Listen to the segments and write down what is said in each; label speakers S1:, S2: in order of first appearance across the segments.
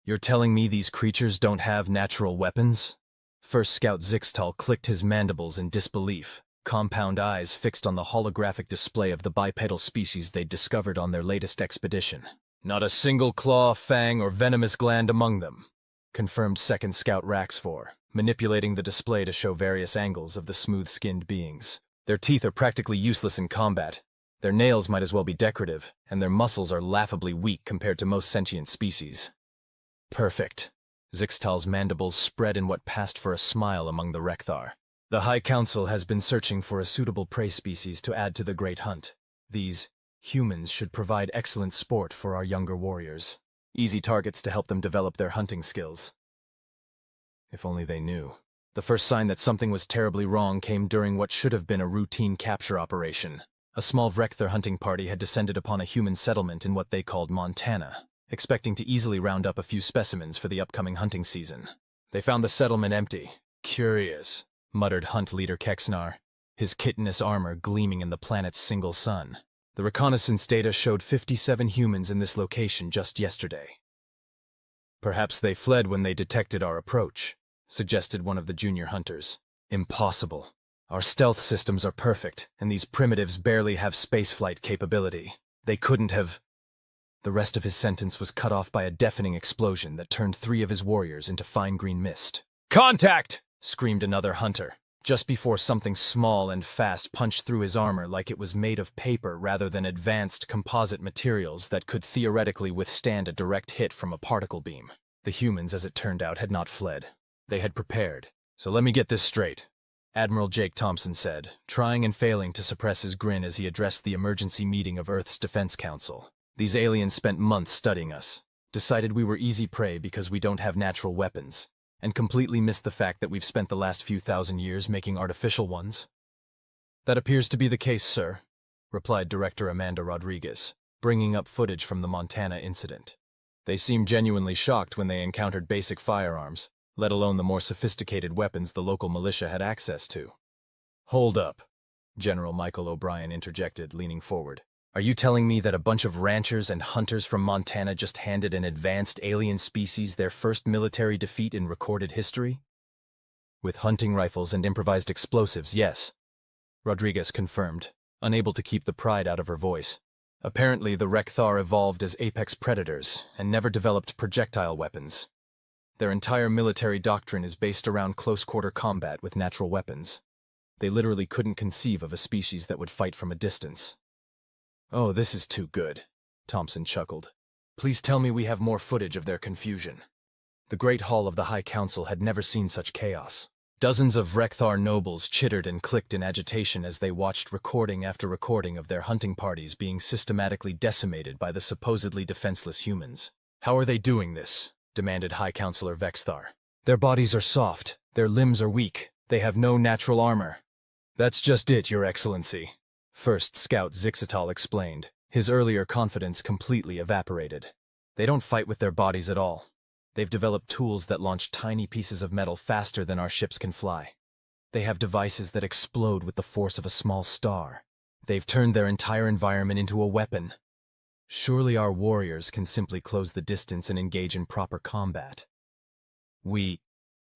S1: You're telling me these creatures don't have natural weapons? First Scout Zixtal clicked his mandibles in disbelief, compound eyes fixed on the holographic display of the bipedal species they'd discovered on their latest expedition. Not a single claw, fang, or venomous gland among them, confirmed Second Scout Raxfor, manipulating the display to show various angles of the smooth-skinned beings. Their teeth are practically useless in combat. Their nails might as well be decorative, and their muscles are laughably weak compared to most sentient species. Perfect. Zixtal's mandibles spread in what passed for a smile among the Rekthar. The High Council has been searching for a suitable prey species to add to the Great Hunt. These humans should provide excellent sport for our younger warriors. Easy targets to help them develop their hunting skills. If only they knew. The first sign that something was terribly wrong came during what should have been a routine capture operation. A small Rekthar hunting party had descended upon a human settlement in what they called Montana, expecting to easily round up a few specimens for the upcoming hunting season. They found the settlement empty. Curious, muttered hunt leader Kexnar, his chitinous armor gleaming in the planet's single sun. The reconnaissance data showed 57 humans in this location just yesterday. Perhaps they fled when they detected our approach, suggested one of the junior hunters. Impossible. Our stealth systems are perfect, and these primitives barely have spaceflight capability. They couldn't have... The rest of his sentence was cut off by a deafening explosion that turned 3 of his warriors into fine green mist. "Contact!" screamed another hunter, just before something small and fast punched through his armor like it was made of paper rather than advanced composite materials that could theoretically withstand a direct hit from a particle beam. The humans, as it turned out, had not fled. They had prepared. "So let me get this straight," Admiral Jake Thompson said, trying and failing to suppress his grin as he addressed the emergency meeting of Earth's Defense Council. "These aliens spent months studying us, decided we were easy prey because we don't have natural weapons, and completely missed the fact that we've spent the last few thousand years making artificial ones." "That appears to be the case, sir," replied Director Amanda Rodriguez, bringing up footage from the Montana incident. "They seemed genuinely shocked when they encountered basic firearms, let alone the more sophisticated weapons the local militia had access to." "Hold up," General Michael O'Brien interjected, leaning forward. "Are you telling me that a bunch of ranchers and hunters from Montana just handed an advanced alien species their first military defeat in recorded history?" "With hunting rifles and improvised explosives, yes," Rodriguez confirmed, unable to keep the pride out of her voice. "Apparently the Rekthar evolved as apex predators and never developed projectile weapons. Their entire military doctrine is based around close-quarter combat with natural weapons. They literally couldn't conceive of a species that would fight from a distance." "Oh, this is too good," Thompson chuckled. "Please tell me we have more footage of their confusion." The Great Hall of the High Council had never seen such chaos. Dozens of Rekthar nobles chittered and clicked in agitation as they watched recording after recording of their hunting parties being systematically decimated by the supposedly defenseless humans. "How are they doing this?" demanded High Councilor Vexthar. "Their bodies are soft, their limbs are weak, they have no natural armor." "That's just it, Your Excellency," First Scout Zixtal explained, his earlier confidence completely evaporated. "They don't fight with their bodies at all. They've developed tools that launch tiny pieces of metal faster than our ships can fly. They have devices that explode with the force of a small star. They've turned their entire environment into a weapon. Surely our warriors can simply close the distance and engage in proper combat. We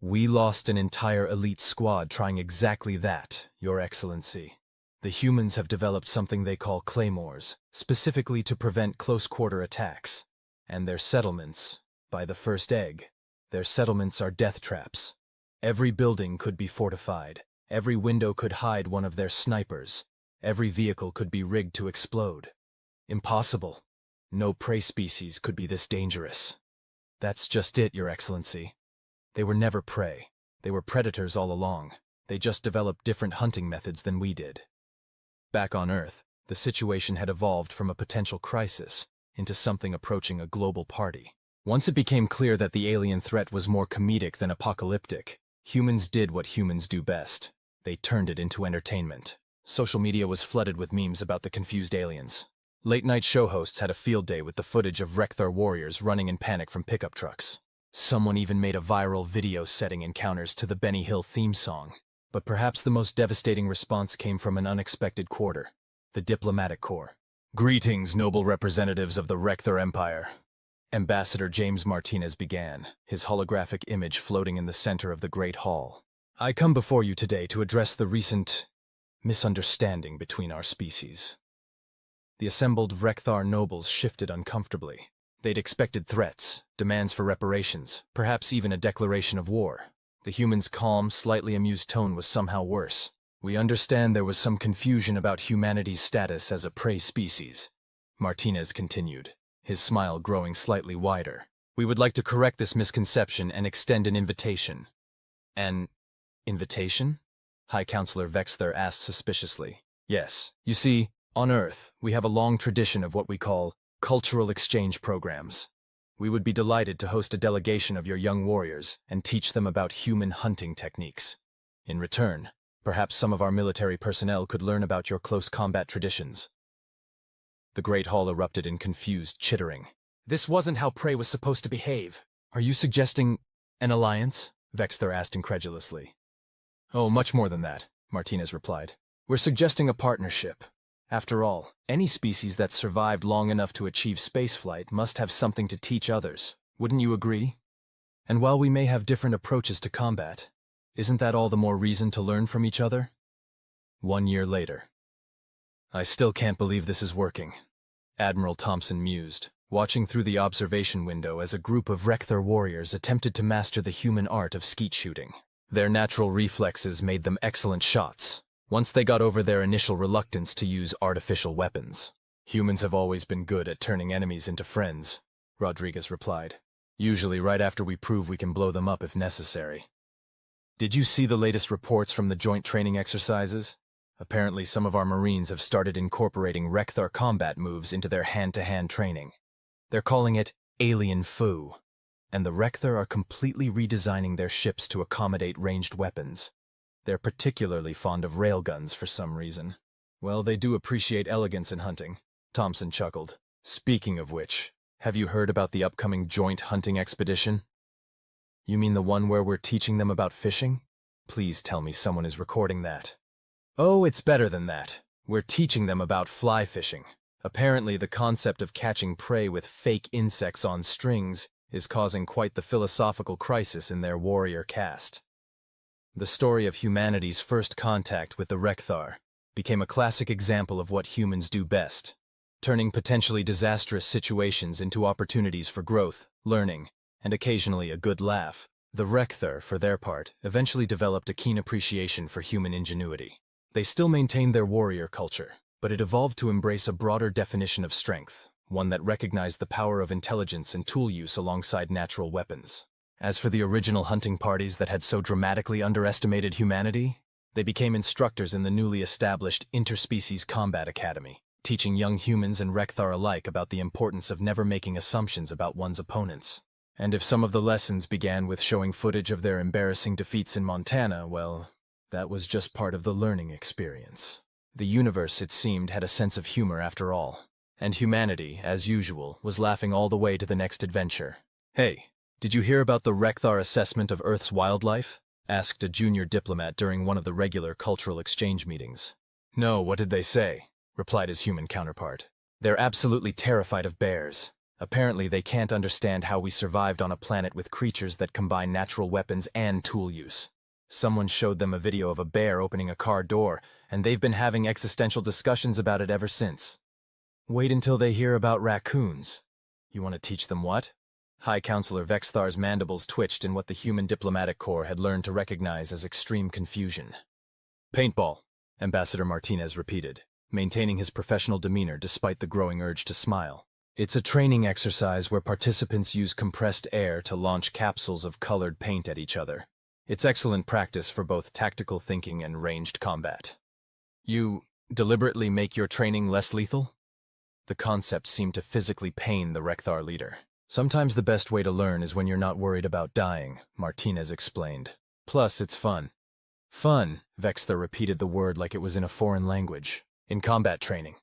S1: lost an entire elite squad trying exactly that, Your Excellency. The humans have developed something they call claymores, specifically to prevent close-quarter attacks. And their settlements, by the first egg, their settlements are death traps. Every building could be fortified, every window could hide one of their snipers, every vehicle could be rigged to explode. Impossible. No prey species could be this dangerous." "That's just it, Your Excellency. They were never prey. They were predators all along. They just developed different hunting methods than we did." Back on Earth, the situation had evolved from a potential crisis into something approaching a global party. Once it became clear that the alien threat was more comedic than apocalyptic, humans did what humans do best. They turned it into entertainment. Social media was flooded with memes about the confused aliens. Late-night show hosts had a field day with the footage of Rekthar warriors running in panic from pickup trucks. Someone even made a viral video setting encounters to the Benny Hill theme song. But perhaps the most devastating response came from an unexpected quarter, the diplomatic corps. "Greetings, noble representatives of the Rekthar Empire. Ambassador James Martinez began, his holographic image floating in the center of the Great Hall. I come before you today to address the recent misunderstanding between our species. The assembled Vrekthar nobles shifted uncomfortably. They'd expected threats, demands for reparations, perhaps even a declaration of war. The humans' calm, slightly amused tone was somehow worse. We understand there was some confusion about humanity's status as a prey species, Martinez continued, his smile growing slightly wider. We would like to correct this misconception and extend an invitation. An invitation? High Counselor Vexther asked suspiciously. Yes. You see, on Earth, we have a long tradition of what we call cultural exchange programs. We would be delighted to host a delegation of your young warriors and teach them about human hunting techniques. In return, perhaps some of our military personnel could learn about your close combat traditions. The Great Hall erupted in confused chittering. This wasn't how prey was supposed to behave. Are you suggesting an alliance? Vexther asked incredulously. Oh, much more than that, Martinez replied. We're suggesting a partnership. After all, any species that's survived long enough to achieve spaceflight must have something to teach others. Wouldn't you agree? And while we may have different approaches to combat, isn't that all the more reason to learn from each other? 1 year later. I still can't believe this is working, Admiral Thompson mused, watching through the observation window as a group of Vrekthar warriors attempted to master the human art of skeet shooting. Their natural reflexes made them excellent shots, once they got over their initial reluctance to use artificial weapons. Humans have always been good at turning enemies into friends, Rodriguez replied. Usually right after we prove we can blow them up if necessary. Did you see the latest reports from the joint training exercises? Apparently some of our Marines have started incorporating Vrekthar combat moves into their hand-to-hand training. They're calling it Alien Fu, and the Vrekthar are completely redesigning their ships to accommodate ranged weapons. They're particularly fond of railguns for some reason. Well, they do appreciate elegance in hunting, Thompson chuckled. Speaking of which, have you heard about the upcoming joint hunting expedition? You mean the one where we're teaching them about fishing? Please tell me someone is recording that. Oh, it's better than that. We're teaching them about fly fishing. Apparently the concept of catching prey with fake insects on strings is causing quite the philosophical crisis in their warrior caste. The story of humanity's first contact with the Vrekthar became a classic example of what humans do best, turning potentially disastrous situations into opportunities for growth, learning, and occasionally a good laugh. The Vrekthar, for their part, eventually developed a keen appreciation for human ingenuity. They still maintained their warrior culture, but it evolved to embrace a broader definition of strength, one that recognized the power of intelligence and tool use alongside natural weapons. As for the original hunting parties that had so dramatically underestimated humanity, they became instructors in the newly established Interspecies Combat Academy, teaching young humans and Vrekthar alike about the importance of never making assumptions about one's opponents. And if some of the lessons began with showing footage of their embarrassing defeats in Montana, well, that was just part of the learning experience. The universe, it seemed, had a sense of humor after all, and humanity, as usual, was laughing all the way to the next adventure. Hey, did you hear about the Vrekthar assessment of Earth's wildlife? Asked a junior diplomat during one of the regular cultural exchange meetings. No, what did they say? Replied his human counterpart. They're absolutely terrified of bears. Apparently they can't understand how we survived on a planet with creatures that combine natural weapons and tool use. Someone showed them a video of a bear opening a car door, and they've been having existential discussions about it ever since. Wait until they hear about raccoons. You want to teach them what? High Counselor Vexthar's mandibles twitched in what the human diplomatic corps had learned to recognize as extreme confusion. Paintball, Ambassador Martinez repeated, maintaining his professional demeanor despite the growing urge to smile. It's a training exercise where participants use compressed air to launch capsules of colored paint at each other. It's excellent practice for both tactical thinking and ranged combat. You deliberately make your training less lethal? The concept seemed to physically pain the Vrekthar leader. Sometimes the best way to learn is when you're not worried about dying, Martinez explained. Plus, it's fun. Fun, Vexthar repeated the word like it was in a foreign language. In combat training.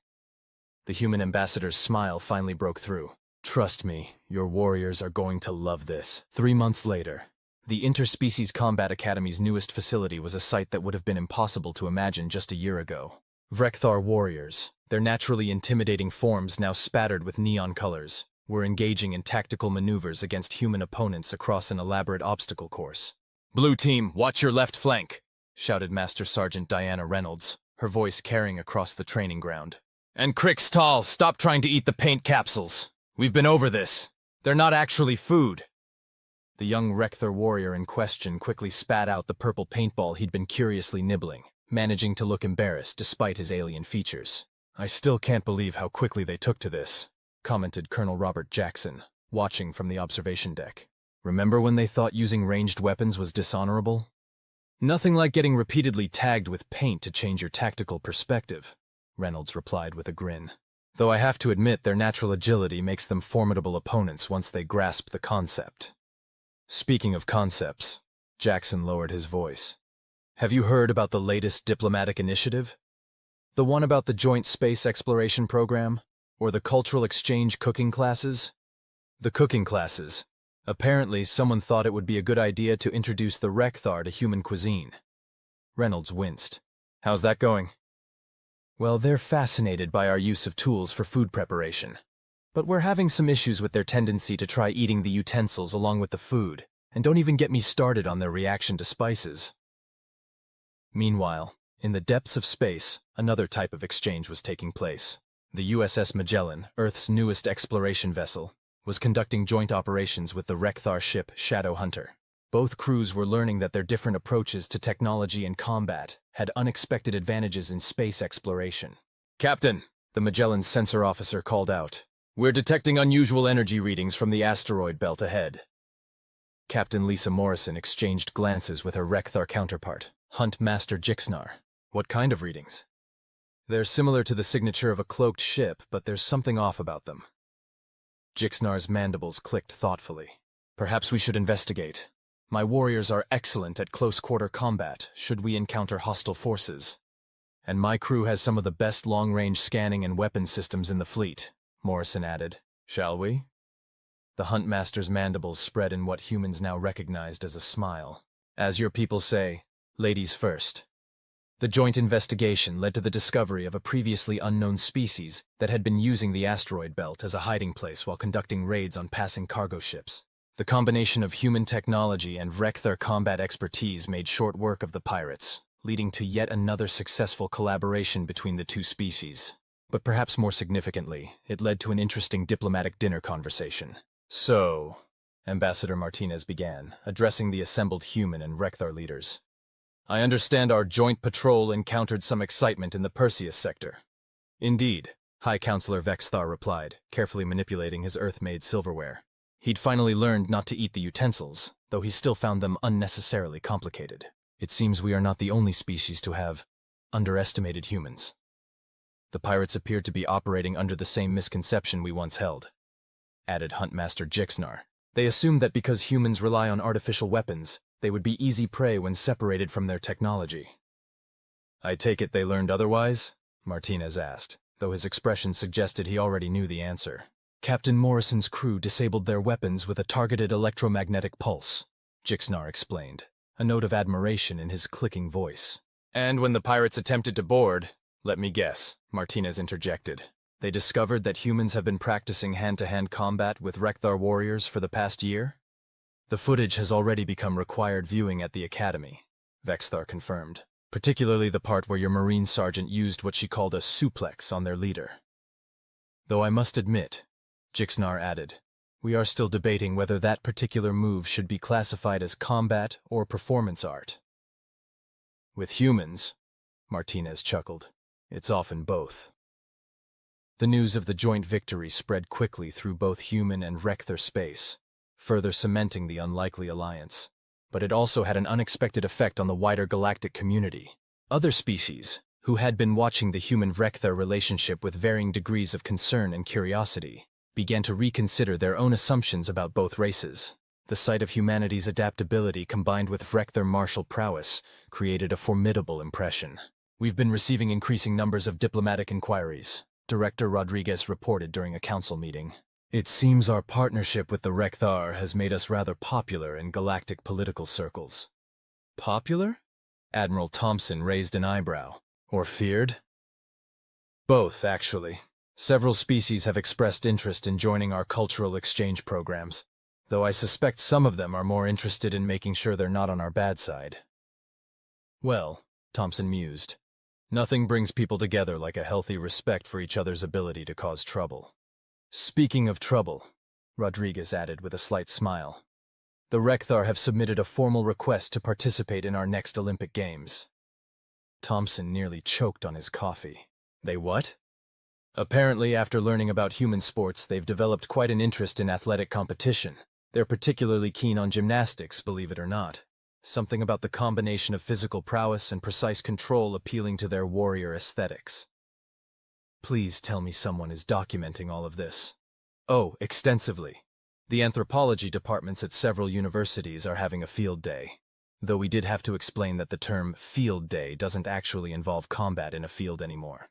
S1: The human ambassador's smile finally broke through. Trust me, your warriors are going to love this. 3 months later, the Interspecies Combat Academy's newest facility was a sight that would have been impossible to imagine just a year ago. Vrekthar warriors, their naturally intimidating forms now spattered with neon colors, were engaging in tactical maneuvers against human opponents across an elaborate obstacle course. "Blue team, watch your left flank!" shouted Master Sergeant Diana Reynolds, her voice carrying across the training ground. "And Crickstall, stop trying to eat the paint capsules. We've been over this. They're not actually food." The young Rekther warrior in question quickly spat out the purple paintball he'd been curiously nibbling, managing to look embarrassed despite his alien features. "I still can't believe how quickly they took to this," commented Colonel Robert Jackson, watching from the observation deck. "Remember when they thought using ranged weapons was dishonorable? Nothing like getting repeatedly tagged with paint to change your tactical perspective," Reynolds replied with a grin. "Though I have to admit their natural agility makes them formidable opponents once they grasp the concept." Speaking of concepts, Jackson lowered his voice. "Have you heard about the latest diplomatic initiative? The one about the Joint Space Exploration Program? Or the cultural exchange cooking classes?" "The cooking classes. Apparently, someone thought it would be a good idea to introduce the Rekthar to human cuisine." Reynolds winced. "How's that going?" "Well, they're fascinated by our use of tools for food preparation. But we're having some issues with their tendency to try eating the utensils along with the food, and don't even get me started on their reaction to spices." Meanwhile, in the depths of space, another type of exchange was taking place. The USS Magellan, Earth's newest exploration vessel, was conducting joint operations with the Rekthar ship Shadow Hunter. Both crews were learning that their different approaches to technology and combat had unexpected advantages in space exploration. "Captain," the Magellan's sensor officer called out, "we're detecting unusual energy readings from the asteroid belt ahead." Captain Lisa Morrison exchanged glances with her Rekthar counterpart, Hunt Master Jixnar. "What kind of readings?" "They're similar to the signature of a cloaked ship, but there's something off about them." Jixnar's mandibles clicked thoughtfully. "Perhaps we should investigate. My warriors are excellent at close-quarter combat should we encounter hostile forces. And my crew has some of the best long-range scanning and weapon systems in the fleet," Morrison added. "Shall we?" The Huntmaster's mandibles spread in what humans now recognized as a smile. "As your people say, ladies first." The joint investigation led to the discovery of a previously unknown species that had been using the asteroid belt as a hiding place while conducting raids on passing cargo ships. The combination of human technology and Rekthar combat expertise made short work of the pirates, leading to yet another successful collaboration between the two species. But perhaps more significantly, it led to an interesting diplomatic dinner conversation. "So," Ambassador Martinez began, addressing the assembled human and Rekthar leaders, "I understand our joint patrol encountered some excitement in the Perseus sector." "Indeed," High Counselor Vexthar replied, carefully manipulating his Earth-made silverware. He'd finally learned not to eat the utensils, though he still found them unnecessarily complicated. "It seems we are not the only species to have underestimated humans. The pirates appeared to be operating under the same misconception we once held," added Huntmaster Jixnar. "They assumed that because humans rely on artificial weapons, they would be easy prey when separated from their technology." "I take it they learned otherwise?" Martinez asked, though his expression suggested he already knew the answer. "Captain Morrison's crew disabled their weapons with a targeted electromagnetic pulse," Jixnar explained, a note of admiration in his clicking voice. "And when the pirates attempted to board, let me guess," Martinez interjected, "they discovered that humans have been practicing hand-to-hand combat with Rekthar warriors for the past year?" "The footage has already become required viewing at the Academy," Vexthar confirmed, "particularly the part where your Marine Sergeant used what she called a suplex on their leader. Though I must admit," Jixnar added, "we are still debating whether that particular move should be classified as combat or performance art." "With humans," Martinez chuckled, "it's often both." The news of the joint victory spread quickly through both human and Rekthar space, further cementing the unlikely alliance. But it also had an unexpected effect on the wider galactic community. Other species, who had been watching the human-Rekthar relationship with varying degrees of concern and curiosity, began to reconsider their own assumptions about both races. The sight of humanity's adaptability combined with Rekthar martial prowess created a formidable impression. "We've been receiving increasing numbers of diplomatic inquiries," Director Rodriguez reported during a council meeting. "It seems our partnership with the Rekthar has made us rather popular in galactic political circles." "Popular?" Admiral Thompson raised an eyebrow. "Or feared?" "Both, actually. Several species have expressed interest in joining our cultural exchange programs, though I suspect some of them are more interested in making sure they're not on our bad side. Well, Thompson mused, nothing brings people together like a healthy respect for each other's ability to cause trouble. Speaking of trouble, Rodriguez added with a slight smile, the Rekthar have submitted a formal request to participate in our next Olympic Games. Thompson nearly choked on his coffee. They what? Apparently, after learning about human sports, they've developed quite an interest in athletic competition. They're particularly keen on gymnastics, believe it or not. Something about the combination of physical prowess and precise control appealing to their warrior aesthetics. Please tell me someone is documenting all of this. Oh, extensively. The anthropology departments at several universities are having a field day. Though we did have to explain that the term field day doesn't actually involve combat in a field anymore.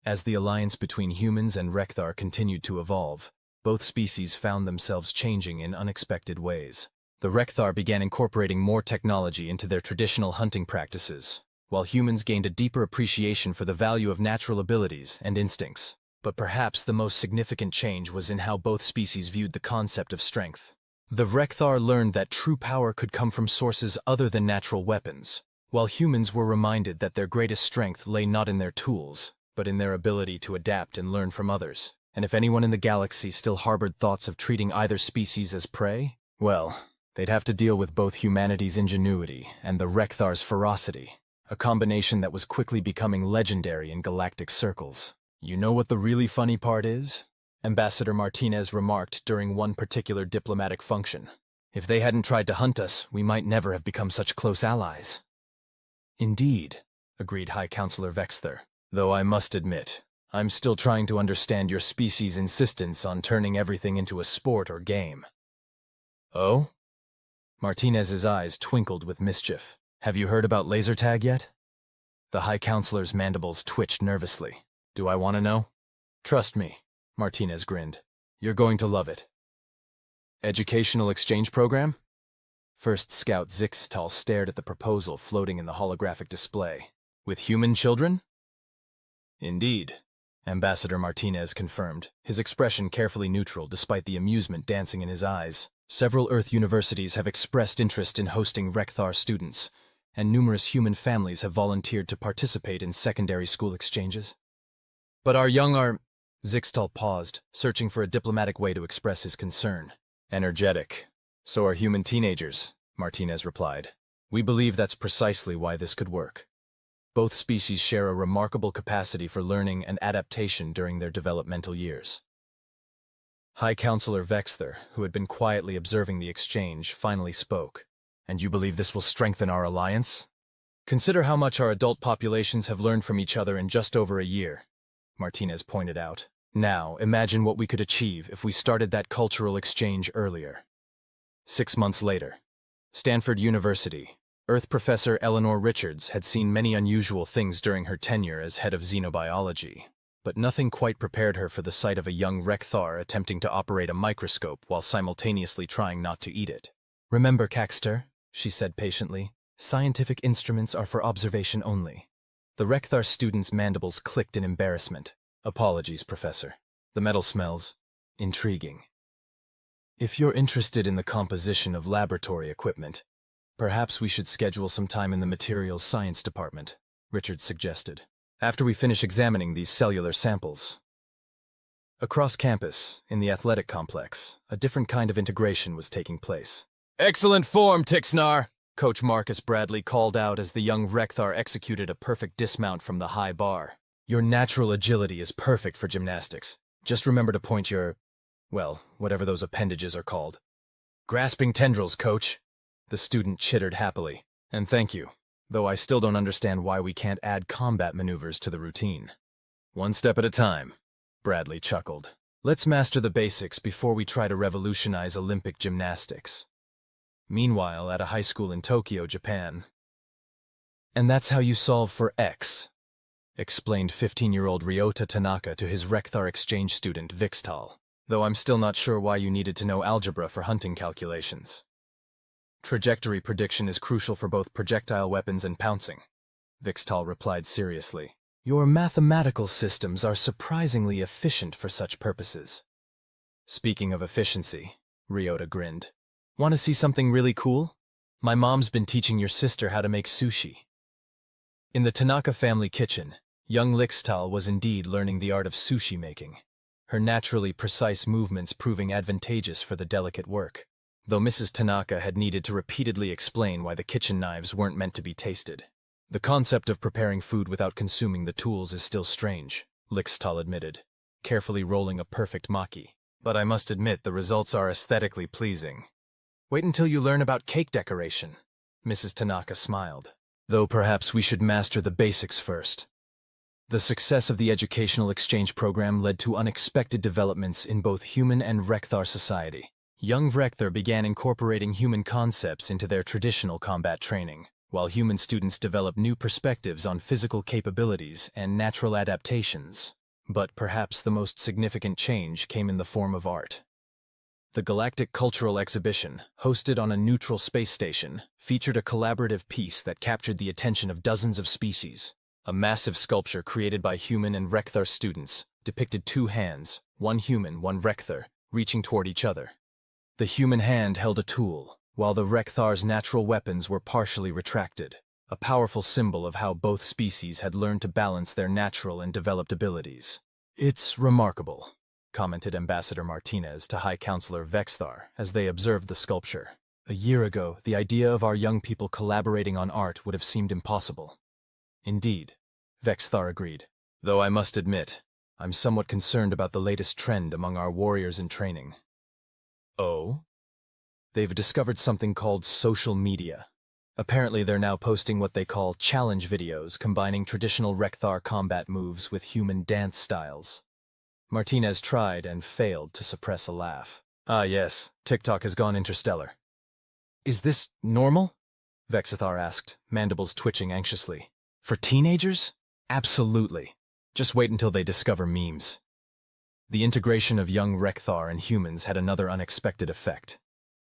S1: As the alliance between humans and Rekthar continued to evolve, both species found themselves changing in unexpected ways. The Rekthar began incorporating more technology into their traditional hunting practices, while humans gained a deeper appreciation for the value of natural abilities and instincts. But perhaps the most significant change was in how both species viewed the concept of strength. The Rekthar learned that true power could come from sources other than natural weapons, while humans were reminded that their greatest strength lay not in their tools, but in their ability to adapt and learn from others. And if anyone in the galaxy still harbored thoughts of treating either species as prey, well, they'd have to deal with both humanity's ingenuity and the Rekthar's ferocity, a combination that was quickly becoming legendary in galactic circles. You know what the really funny part is? Ambassador Martinez remarked during one particular diplomatic function. If they hadn't tried to hunt us, we might never have become such close allies. Indeed, agreed High Counselor Vexther, though I must admit, I'm still trying to understand your species' insistence on turning everything into a sport or game. Oh? Martinez's eyes twinkled with mischief. Have you heard about laser tag yet? The High Counselor's mandibles twitched nervously. Do I want to know? Trust me, Martinez grinned. You're going to love it. Educational exchange program? First Scout Zixtal stared at the proposal floating in the holographic display. With human children? Indeed, Ambassador Martinez confirmed, his expression carefully neutral despite the amusement dancing in his eyes. Several Earth universities have expressed interest in hosting Rekthar students, and numerous human families have volunteered to participate in secondary school exchanges. But our young are... Zixtal paused, searching for a diplomatic way to express his concern. Energetic. So are human teenagers, Martinez replied. We believe that's precisely why this could work. Both species share a remarkable capacity for learning and adaptation during their developmental years. High Counselor Vexther, who had been quietly observing the exchange, finally spoke. And you believe this will strengthen our alliance? Consider how much our adult populations have learned from each other in just over a year, Martinez pointed out. Now, imagine what we could achieve if we started that cultural exchange earlier. 6 months later, Stanford University, Earth Professor Eleanor Richards had seen many unusual things during her tenure as head of xenobiology, but nothing quite prepared her for the sight of a young Rekthar attempting to operate a microscope while simultaneously trying not to eat it. Remember, Caxter, she said patiently, scientific instruments are for observation only. The Rekthar student's mandibles clicked in embarrassment. Apologies, Professor. The metal smells intriguing. If you're interested in the composition of laboratory equipment, perhaps we should schedule some time in the materials science department, Richard suggested, after we finish examining these cellular samples. Across campus, in the athletic complex, a different kind of integration was taking place. Excellent form, Tixnar! Coach Marcus Bradley called out as the young Rekthar executed a perfect dismount from the high bar. Your natural agility is perfect for gymnastics. Just remember to point your, well, whatever those appendages are called. Grasping tendrils, Coach. The student chittered happily. And thank you, though I still don't understand why we can't add combat maneuvers to the routine. One step at a time, Bradley chuckled. Let's master the basics before we try to revolutionize Olympic gymnastics. Meanwhile, at a high school in Tokyo, Japan. And that's how you solve for X, explained 15-year-old Ryota Tanaka to his Rekthar exchange student Vixtal, though I'm still not sure why you needed to know algebra for hunting calculations. Trajectory prediction is crucial for both projectile weapons and pouncing, Vixtal replied seriously. Your mathematical systems are surprisingly efficient for such purposes. Speaking of efficiency, Ryota grinned. Want to see something really cool? My mom's been teaching your sister how to make sushi. In the Tanaka family kitchen, young Lixtal was indeed learning the art of sushi making, her naturally precise movements proving advantageous for the delicate work, though Mrs. Tanaka had needed to repeatedly explain why the kitchen knives weren't meant to be tasted. The concept of preparing food without consuming the tools is still strange, Lixtal admitted, carefully rolling a perfect maki. But I must admit the results are aesthetically pleasing. Wait until you learn about cake decoration, Mrs. Tanaka smiled. Though perhaps we should master the basics first. The success of the educational exchange program led to unexpected developments in both human and Rekthar society. Young Rekthar began incorporating human concepts into their traditional combat training, while human students developed new perspectives on physical capabilities and natural adaptations. But perhaps the most significant change came in the form of art. The Galactic Cultural Exhibition, hosted on a neutral space station, featured a collaborative piece that captured the attention of dozens of species. A massive sculpture created by human and Rekthar students depicted two hands, one human, one Rekthar, reaching toward each other. The human hand held a tool, while the Rekthar's natural weapons were partially retracted, a powerful symbol of how both species had learned to balance their natural and developed abilities. It's remarkable, commented Ambassador Martinez to High Counselor Vexthar as they observed the sculpture. A year ago, the idea of our young people collaborating on art would have seemed impossible. Indeed, Vexthar agreed, though I must admit, I'm somewhat concerned about the latest trend among our warriors in training. Oh? They've discovered something called social media. Apparently they're now posting what they call challenge videos combining traditional Rekthar combat moves with human dance styles. Martinez tried and failed to suppress a laugh. Ah yes, TikTok has gone interstellar. Is this normal? Vexithar asked, mandibles twitching anxiously. For teenagers? Absolutely. Just wait until they discover memes. The integration of young Rekthar and humans had another unexpected effect.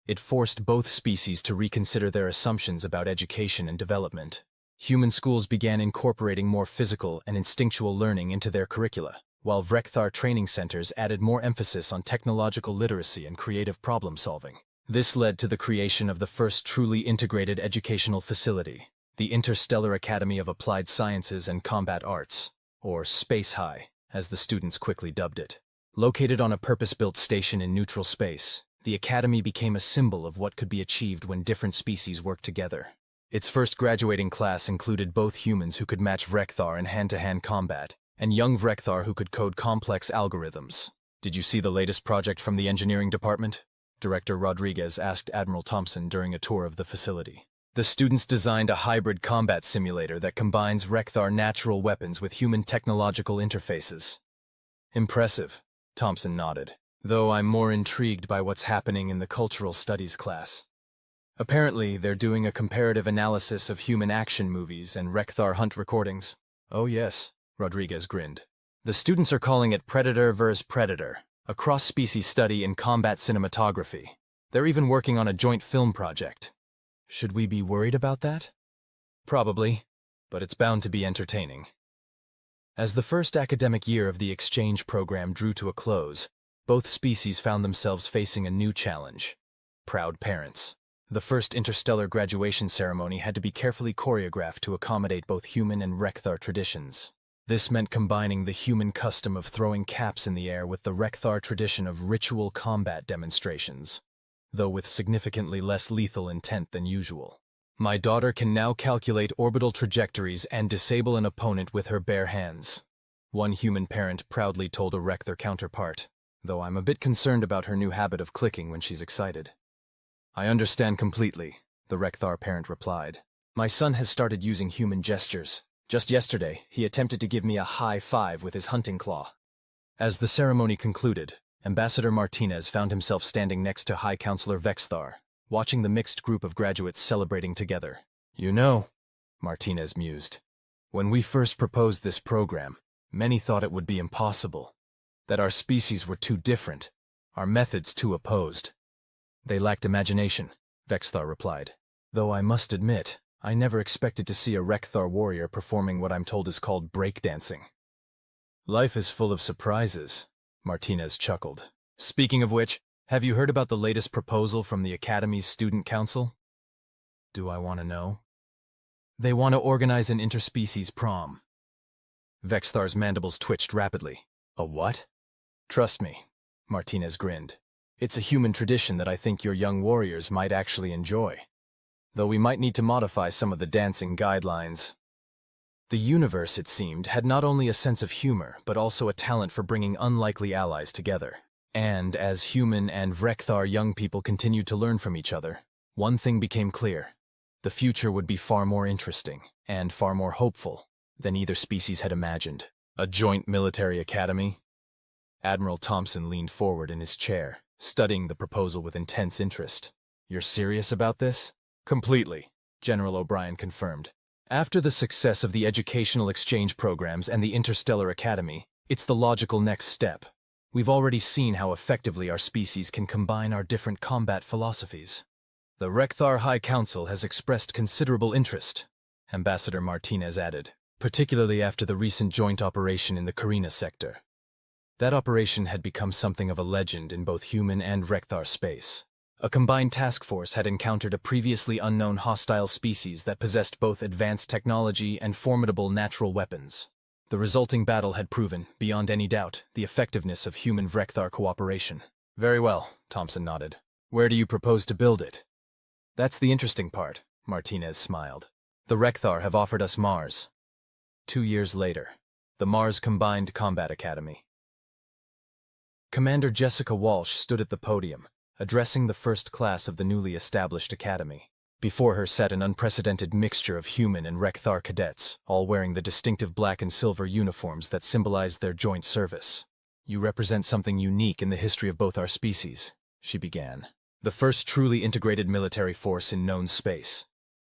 S1: It forced both species to reconsider their assumptions about education and development. Human schools began incorporating more physical and instinctual learning into their curricula, while Rekthar training centers added more emphasis on technological literacy and creative problem-solving. This led to the creation of the first truly integrated educational facility, the Interstellar Academy of Applied Sciences and Combat Arts, or Space High, as the students quickly dubbed it. Located on a purpose-built station in neutral space, the academy became a symbol of what could be achieved when different species worked together. Its first graduating class included both humans who could match Rekthar in hand-to-hand combat, and young Rekthar who could code complex algorithms. Did you see the latest project from the engineering department? Director Rodriguez asked Admiral Thompson during a tour of the facility. The students designed a hybrid combat simulator that combines Rekthar natural weapons with human technological interfaces. Impressive, Thompson nodded, though I'm more intrigued by what's happening in the cultural studies class. Apparently, they're doing a comparative analysis of human action movies and Rekthar hunt recordings. Oh yes, Rodriguez grinned. The students are calling it Predator vs. Predator, a cross-species study in combat cinematography. They're even working on a joint film project. Should we be worried about that? Probably, but it's bound to be entertaining. As the first academic year of the exchange program drew to a close, both species found themselves facing a new challenge: proud parents. The first interstellar graduation ceremony had to be carefully choreographed to accommodate both human and Rekthar traditions. This meant combining the human custom of throwing caps in the air with the Rekthar tradition of ritual combat demonstrations, though with significantly less lethal intent than usual. My daughter can now calculate orbital trajectories and disable an opponent with her bare hands, one human parent proudly told a Rekthar counterpart, though I'm a bit concerned about her new habit of clicking when she's excited. I understand completely, the Rekthar parent replied. My son has started using human gestures. Just yesterday, he attempted to give me a high five with his hunting claw. As the ceremony concluded, Ambassador Martinez found himself standing next to High Counselor Vexthar, watching the mixed group of graduates celebrating together. You know, Martinez mused, when we first proposed this program, many thought it would be impossible, that our species were too different, our methods too opposed. They lacked imagination, Vexthar replied, though I must admit, I never expected to see a Rekthar warrior performing what I'm told is called breakdancing. Life is full of surprises, Martinez chuckled. Speaking of which, have you heard about the latest proposal from the Academy's Student Council? Do I want to know? They want to organize an interspecies prom. Vexthar's mandibles twitched rapidly. A what? Trust me, Martinez grinned. It's a human tradition that I think your young warriors might actually enjoy. Though we might need to modify some of the dancing guidelines. The universe, it seemed, had not only a sense of humor, but also a talent for bringing unlikely allies together. And as human and Vrekthar young people continued to learn from each other, one thing became clear. The future would be far more interesting, and far more hopeful, than either species had imagined. A joint military academy? Admiral Thompson leaned forward in his chair, studying the proposal with intense interest. You're serious about this? Completely, General O'Brien confirmed. After the success of the educational exchange programs and the Interstellar Academy, it's the logical next step. We've already seen how effectively our species can combine our different combat philosophies. The Rekthar High Council has expressed considerable interest, Ambassador Martinez added, particularly after the recent joint operation in the Carina sector. That operation had become something of a legend in both human and Rekthar space. A combined task force had encountered a previously unknown hostile species that possessed both advanced technology and formidable natural weapons. The resulting battle had proven, beyond any doubt, the effectiveness of human-Vrekthar cooperation. Very well, Thompson nodded. Where do you propose to build it? That's the interesting part, Martinez smiled. The Rekthar have offered us Mars. 2 years later, the Mars Combined Combat Academy. Commander Jessica Walsh stood at the podium, addressing the first class of the newly established academy. Before her sat an unprecedented mixture of human and Rekthar cadets, all wearing the distinctive black and silver uniforms that symbolized their joint service. You represent something unique in the history of both our species, she began. The first truly integrated military force in known space.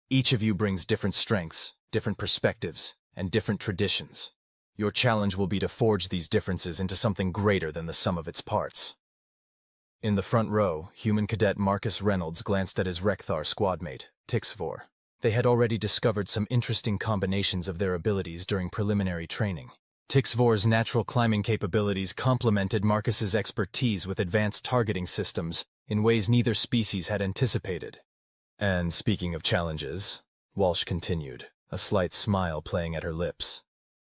S1: Each of you brings different strengths, different perspectives, and different traditions. Your challenge will be to forge these differences into something greater than the sum of its parts. In the front row, human cadet Marcus Reynolds glanced at his Rekthar squadmate, Tixvor. They had already discovered some interesting combinations of their abilities during preliminary training. Tixvor's natural climbing capabilities complemented Marcus's expertise with advanced targeting systems in ways neither species had anticipated. And speaking of challenges, Walsh continued, a slight smile playing at her lips.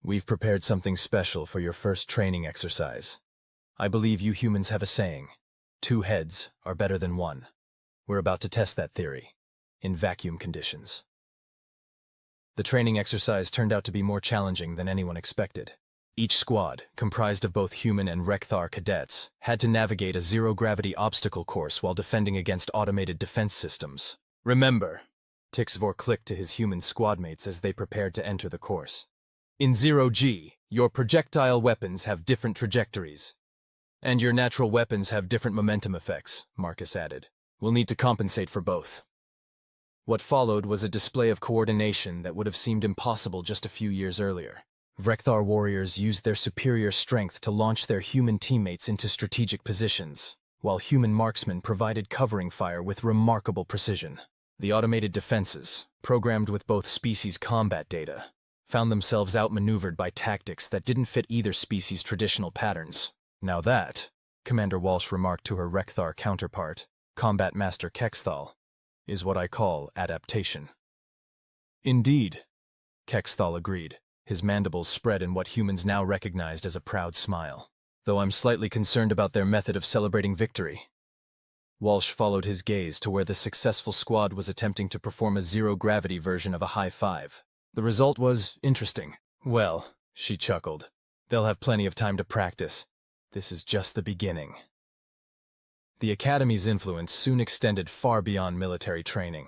S1: We've prepared something special for your first training exercise. I believe you humans have a saying. 2 heads are better than 1. We're about to test that theory, in vacuum conditions. The training exercise turned out to be more challenging than anyone expected. Each squad, comprised of both human and Rekthar cadets, had to navigate a zero-gravity obstacle course while defending against automated defense systems. Remember, Tixvor clicked to his human squadmates as they prepared to enter the course. In 0G, your projectile weapons have different trajectories. And your natural weapons have different momentum effects, Marcus added. We'll need to compensate for both. What followed was a display of coordination that would have seemed impossible just a few years earlier. Vrekthar warriors used their superior strength to launch their human teammates into strategic positions, while human marksmen provided covering fire with remarkable precision. The automated defenses, programmed with both species' combat data, found themselves outmaneuvered by tactics that didn't fit either species' traditional patterns. Now that, Commander Walsh remarked to her Rekthar counterpart, Combat Master Kexthal, is what I call adaptation. Indeed, Kexthal agreed, his mandibles spread in what humans now recognized as a proud smile. Though I'm slightly concerned about their method of celebrating victory. Walsh followed his gaze to where the successful squad was attempting to perform a zero-gravity version of a high five. The result was interesting. Well, she chuckled, they'll have plenty of time to practice. This is just the beginning. The Academy's influence soon extended far beyond military training.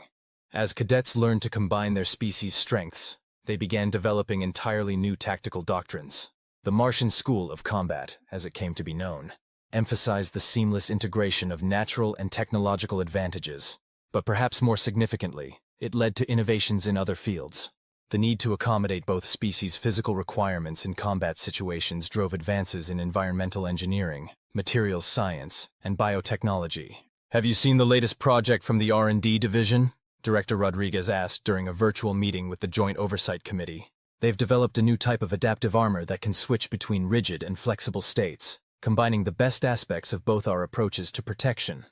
S1: As cadets learned to combine their species' strengths, they began developing entirely new tactical doctrines. The Martian School of Combat, as it came to be known, emphasized the seamless integration of natural and technological advantages. But perhaps more significantly, it led to innovations in other fields. The need to accommodate both species' physical requirements in combat situations drove advances in environmental engineering, materials science, and biotechnology. Have you seen the latest project from the R&D division? Director Rodriguez asked during a virtual meeting with the Joint Oversight Committee. They've developed a new type of adaptive armor that can switch between rigid and flexible states, combining the best aspects of both our approaches to protection.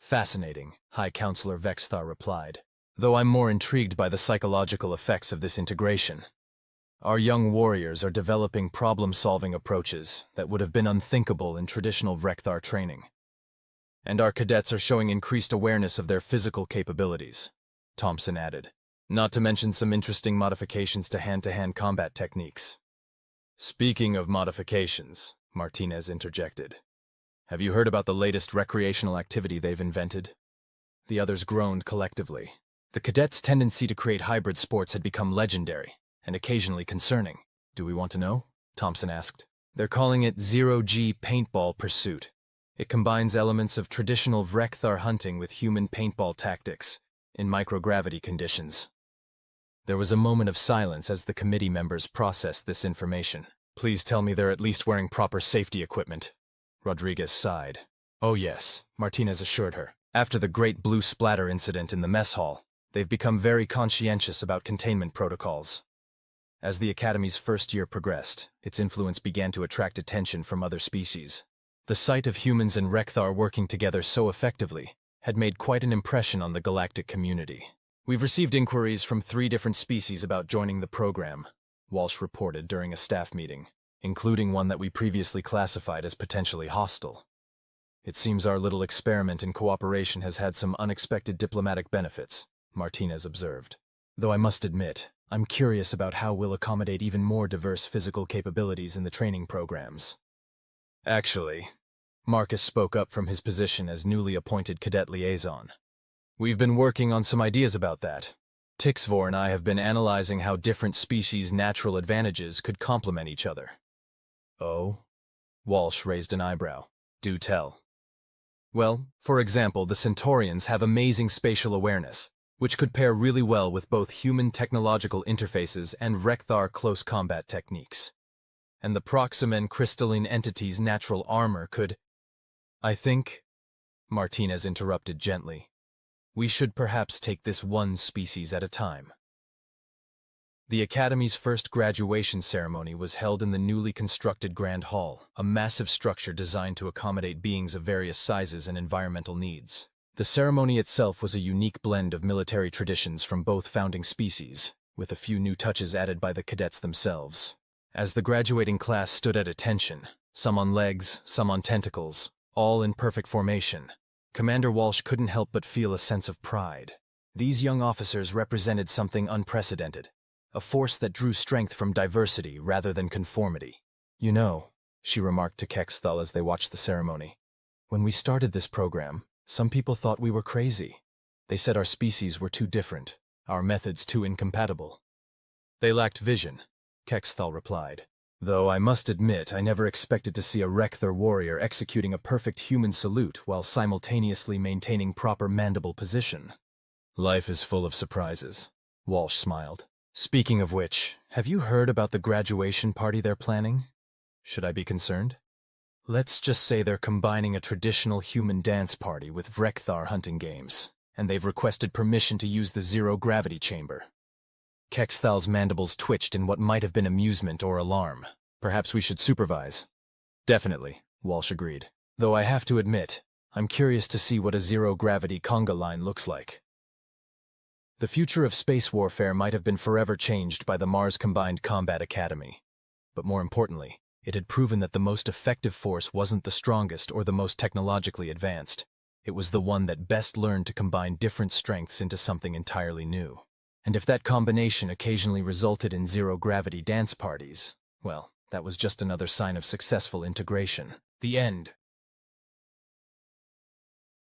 S1: Fascinating, High Counselor Vexthar replied, though I'm more intrigued by the psychological effects of this integration. Our young warriors are developing problem-solving approaches that would have been unthinkable in traditional Vrekthar training. And our cadets are showing increased awareness of their physical capabilities, Thompson added, not to mention some interesting modifications to hand-to-hand combat techniques. Speaking of modifications, Martinez interjected, have you heard about the latest recreational activity they've invented? The others groaned collectively. The cadets' tendency to create hybrid sports had become legendary, and occasionally concerning. Do we want to know? Thompson asked. They're calling it Zero-G Paintball Pursuit. It combines elements of traditional Vrekthar hunting with human paintball tactics, in microgravity conditions. There was a moment of silence as the committee members processed this information. Please tell me they're at least wearing proper safety equipment. Rodriguez sighed. Oh yes, Martinez assured her. After the Great Blue Splatter incident in the mess hall, they've become very conscientious about containment protocols. As the Academy's first year progressed, its influence began to attract attention from other species. The sight of humans and Vrekthar working together so effectively had made quite an impression on the galactic community. We've received inquiries from 3 different species about joining the program, Walsh reported during a staff meeting, including one that we previously classified as potentially hostile. It seems our little experiment in cooperation has had some unexpected diplomatic benefits, Martinez observed. Though I must admit, I'm curious about how we'll accommodate even more diverse physical capabilities in the training programs. Actually, Marcus spoke up from his position as newly appointed cadet liaison. We've been working on some ideas about that. Tixvor and I have been analyzing how different species' natural advantages could complement each other. Oh? Walsh raised an eyebrow. Do tell. Well, for example, the Centaurians have amazing spatial awareness, which could pair really well with both human technological interfaces and Vrekthar close combat techniques. And the Proxima and crystalline entity's natural armor could... I think, Martinez interrupted gently, we should perhaps take this one species at a time. The Academy's first graduation ceremony was held in the newly constructed Grand Hall, a massive structure designed to accommodate beings of various sizes and environmental needs. The ceremony itself was a unique blend of military traditions from both founding species, with a few new touches added by the cadets themselves. As the graduating class stood at attention, some on legs, some on tentacles, all in perfect formation, Commander Walsh couldn't help but feel a sense of pride. These young officers represented something unprecedented, a force that drew strength from diversity rather than conformity. You know, she remarked to Kexthal as they watched the ceremony, when we started this program, some people thought we were crazy. They said our species were too different, our methods too incompatible. They lacked vision, Kexthal replied. Though I must admit I never expected to see a Vrekthar warrior executing a perfect human salute while simultaneously maintaining proper mandible position. Life is full of surprises, Walsh smiled. Speaking of which, have you heard about the graduation party they're planning? Should I be concerned? Let's just say they're combining a traditional human dance party with Vrekthar hunting games, and they've requested permission to use the zero-gravity chamber. Kexthal's mandibles twitched in what might have been amusement or alarm. Perhaps we should supervise. Definitely, Walsh agreed. Though I have to admit, I'm curious to see what a zero-gravity conga line looks like. The future of space warfare might have been forever changed by the Mars Combined Combat Academy. But more importantly, it had proven that the most effective force wasn't the strongest or the most technologically advanced. It was the one that best learned to combine different strengths into something entirely new. And if that combination occasionally resulted in zero-gravity dance parties, well, that was just another sign of successful integration. The end.